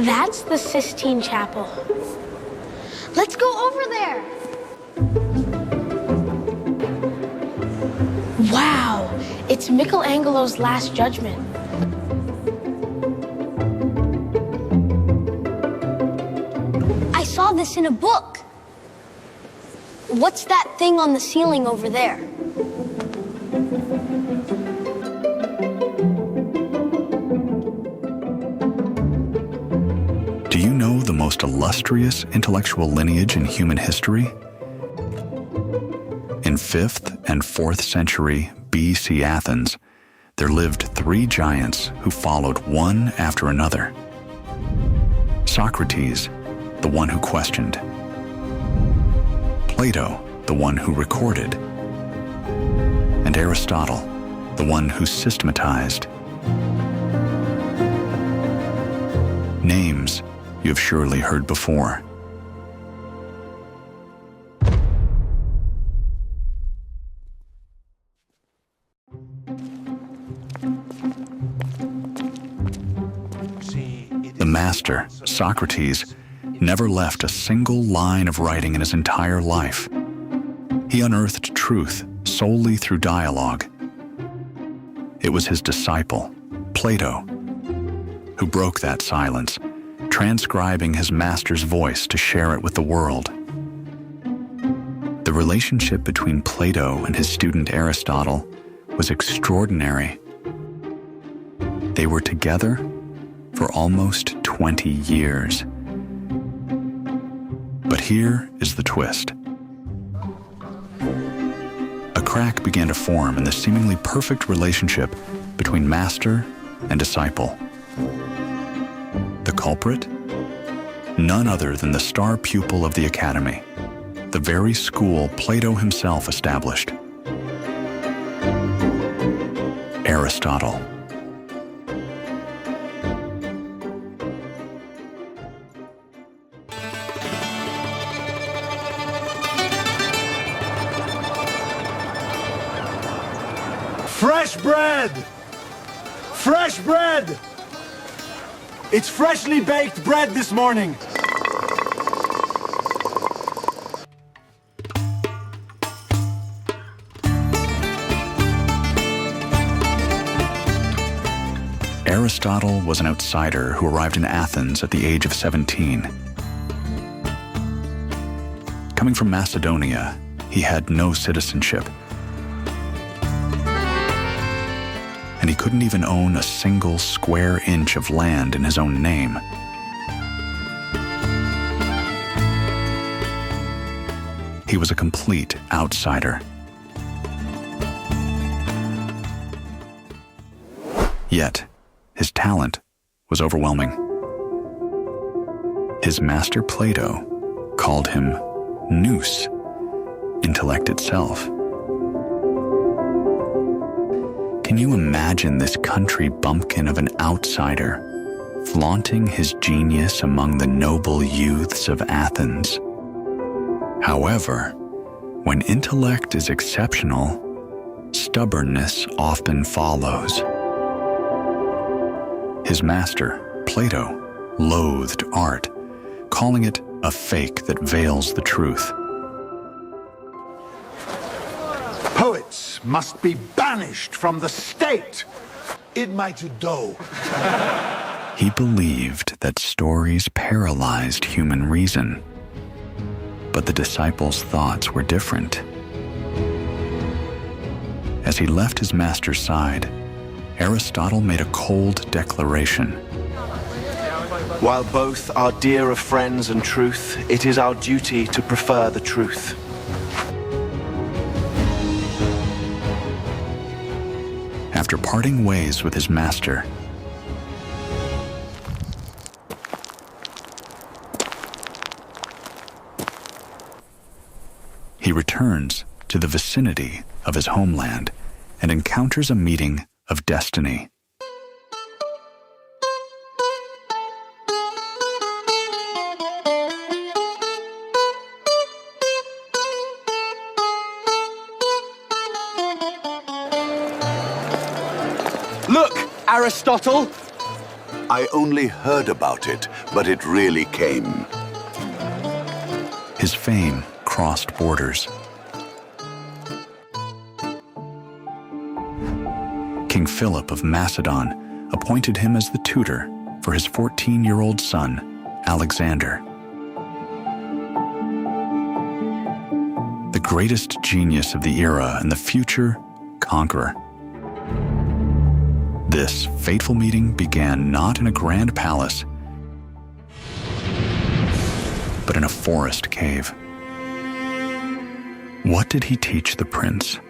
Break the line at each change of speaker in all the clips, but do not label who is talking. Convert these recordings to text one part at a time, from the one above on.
That's the Sistine Chapel. Let's go over there. Wow, it's Michelangelo's Last Judgment. I saw this in a book. What's that thing on the ceiling over there?
Do you know the most illustrious intellectual lineage in human history? In 5th and 4th century BC Athens, there lived 3 giants who followed one after another. Socrates, the one who questioned. Plato, the one who recorded. And Aristotle, the one who systematized. Names you have surely heard before. The master, Socrates, never left a single line of writing in his entire life. He unearthed truth solely through dialogue. It was his disciple, Plato, who broke that silence, transcribing his master's voice to share it with the world. The relationship between Plato and his student Aristotle was extraordinary. They were together for almost 20 years. But here is the twist. A crack began to form in the seemingly perfect relationship between master and disciple. The culprit? None other than the star pupil of the academy, the very school Plato himself established. Aristotle.
Fresh bread! Fresh bread! It's freshly baked bread this morning.
Aristotle was an outsider who arrived in Athens at the age of 17. Coming from Macedonia, he had no citizenship. And he couldn't even own a single square inch of land in his own name. He was a complete outsider. Yet, his talent was overwhelming. His master Plato called him Nous, intellect itself. Can you imagine this country bumpkin of an outsider flaunting his genius among the noble youths of Athens? However, when intellect is exceptional, stubbornness often follows. His master, Plato, loathed art, calling it a fake that veils the truth.
Poets must be banished from the state. In my to-do.
He believed that stories paralyzed human reason. But the disciples' thoughts were different. As he left his master's side, Aristotle made a cold declaration.
While both are dear of friends and truth, it is our duty to prefer the truth.
After parting ways with his master, he returns to the vicinity of his homeland and encounters a meeting of destiny.
Look, Aristotle!
I only heard about it, but it really came.
His fame crossed borders. King Philip of Macedon appointed him as the tutor for his 14-year-old son, Alexander. The greatest genius of the era and the future conqueror. This fateful meeting began not in a grand palace, but in a forest cave. What did he teach the prince?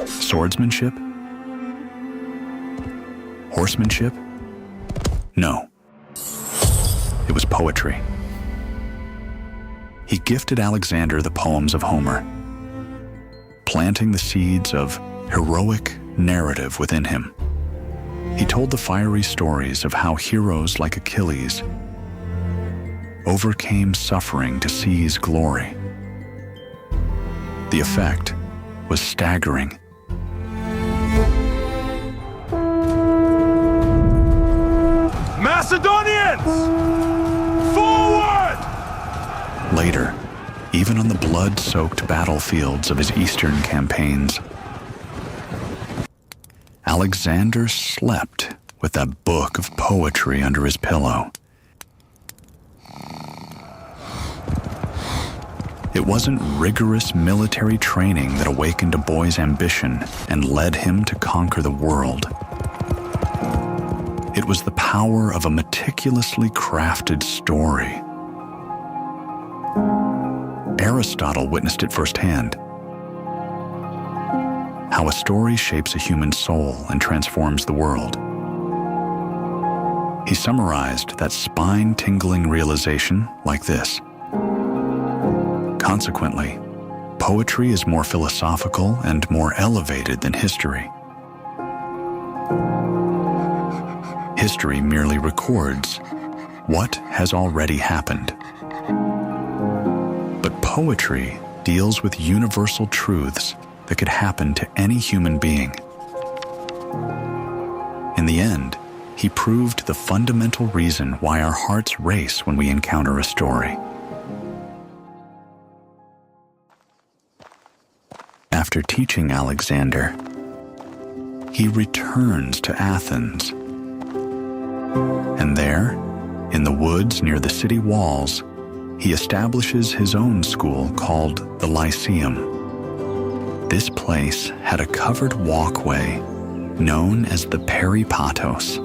Swordsmanship? Horsemanship? No. It was poetry. He gifted Alexander the poems of Homer, planting the seeds of heroic narrative within him. He told the fiery stories of how heroes like Achilles overcame suffering to seize glory. The effect was staggering.
Macedonians! Forward!
Later, even on the blood-soaked battlefields of his eastern campaigns, Alexander slept with that book of poetry under his pillow. It wasn't rigorous military training that awakened a boy's ambition and led him to conquer the world. It was the power of a meticulously crafted story. Aristotle witnessed it firsthand. How a story shapes a human soul and transforms the world. He summarized that spine-tingling realization like this. Consequently, poetry is more philosophical and more elevated than history. History merely records what has already happened. But poetry deals with universal truths that could happen to any human being. In the end, he proved the fundamental reason why our hearts race when we encounter a story. After teaching Alexander, he returns to Athens. And there, in the woods near the city walls, he establishes his own school called the Lyceum. This place had a covered walkway known as the Peripatos.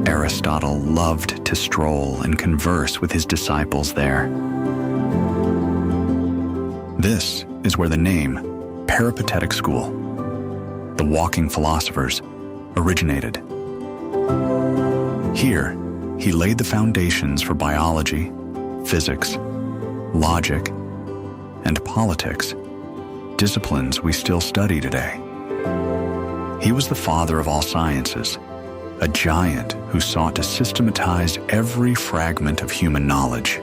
Aristotle loved to stroll and converse with his disciples there. This is where the name Peripatetic School, the walking philosophers, originated. Here, he laid the foundations for biology, physics, logic, and politics, disciplines we still study today. He was the father of all sciences, a giant who sought to systematize every fragment of human knowledge.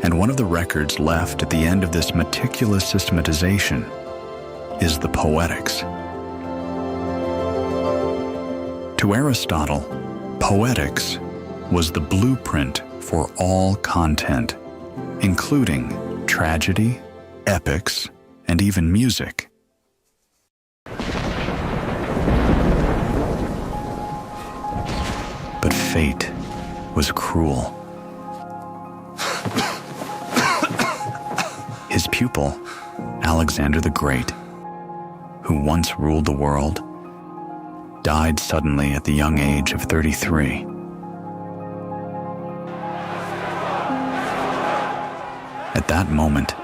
And one of the records left at the end of this meticulous systematization is the Poetics. To Aristotle, Poetics was the blueprint for all content, including tragedy, epics, and even music. But fate was cruel. His pupil, Alexander the Great, who once ruled the world, died suddenly at the young age of 33. At that moment,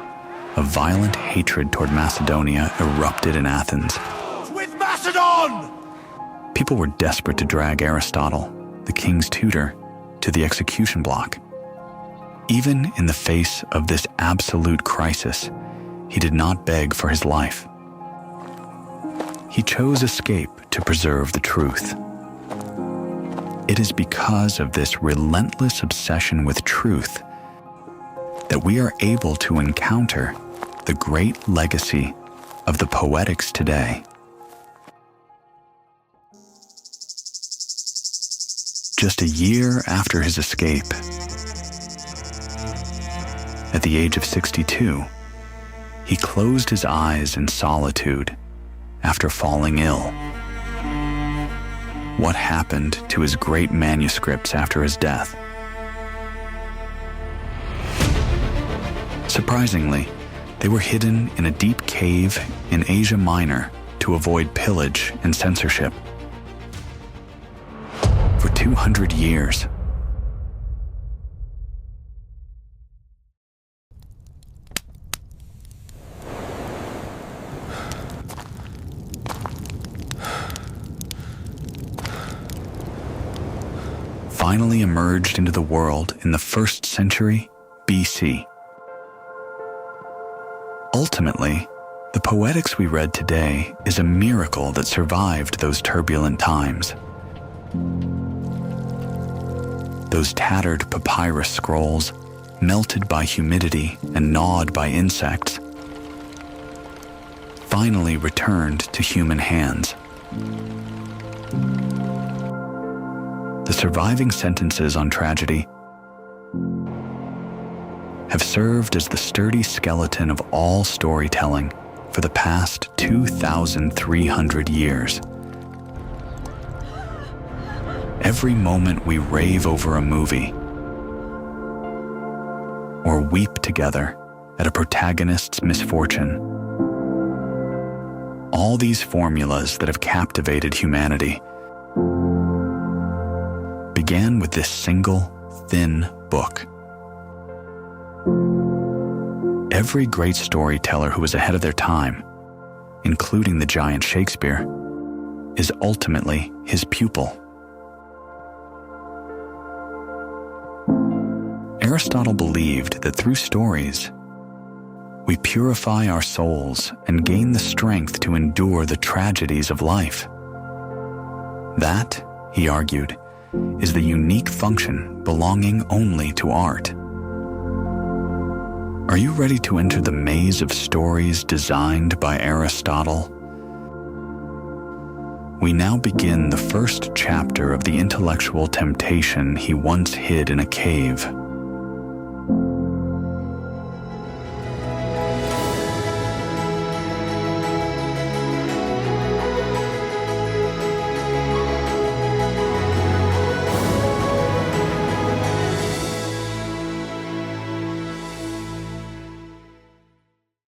a violent hatred toward Macedonia erupted in Athens.
With Macedon!
People were desperate to drag Aristotle, the king's tutor, to the execution block. Even in the face of this absolute crisis, he did not beg for his life. He chose escape to preserve the truth. It is because of this relentless obsession with truth that we are able to encounter the great legacy of the poetics today. Just a year after his escape, at the age of 62, he closed his eyes in solitude after falling ill. What happened to his great manuscripts after his death? Surprisingly, they were hidden in a deep cave in Asia Minor to avoid pillage and censorship. For 200 years. Finally emerged into the world in the 1st century BC. Ultimately, the poetics we read today is a miracle that survived those turbulent times. Those tattered papyrus scrolls, melted by humidity and gnawed by insects, finally returned to human hands. The surviving sentences on tragedy have served as the sturdy skeleton of all storytelling for the past 2,300 years. Every moment we rave over a movie or weep together at a protagonist's misfortune, all these formulas that have captivated humanity began with this single, thin book. Every great storyteller who was ahead of their time, including the giant Shakespeare, is ultimately his pupil. Aristotle believed that through stories, we purify our souls and gain the strength to endure the tragedies of life. That, he argued, is the unique function belonging only to art. Are you ready to enter the maze of stories designed by Aristotle? We now begin the first chapter of the intellectual temptation he once hid in a cave.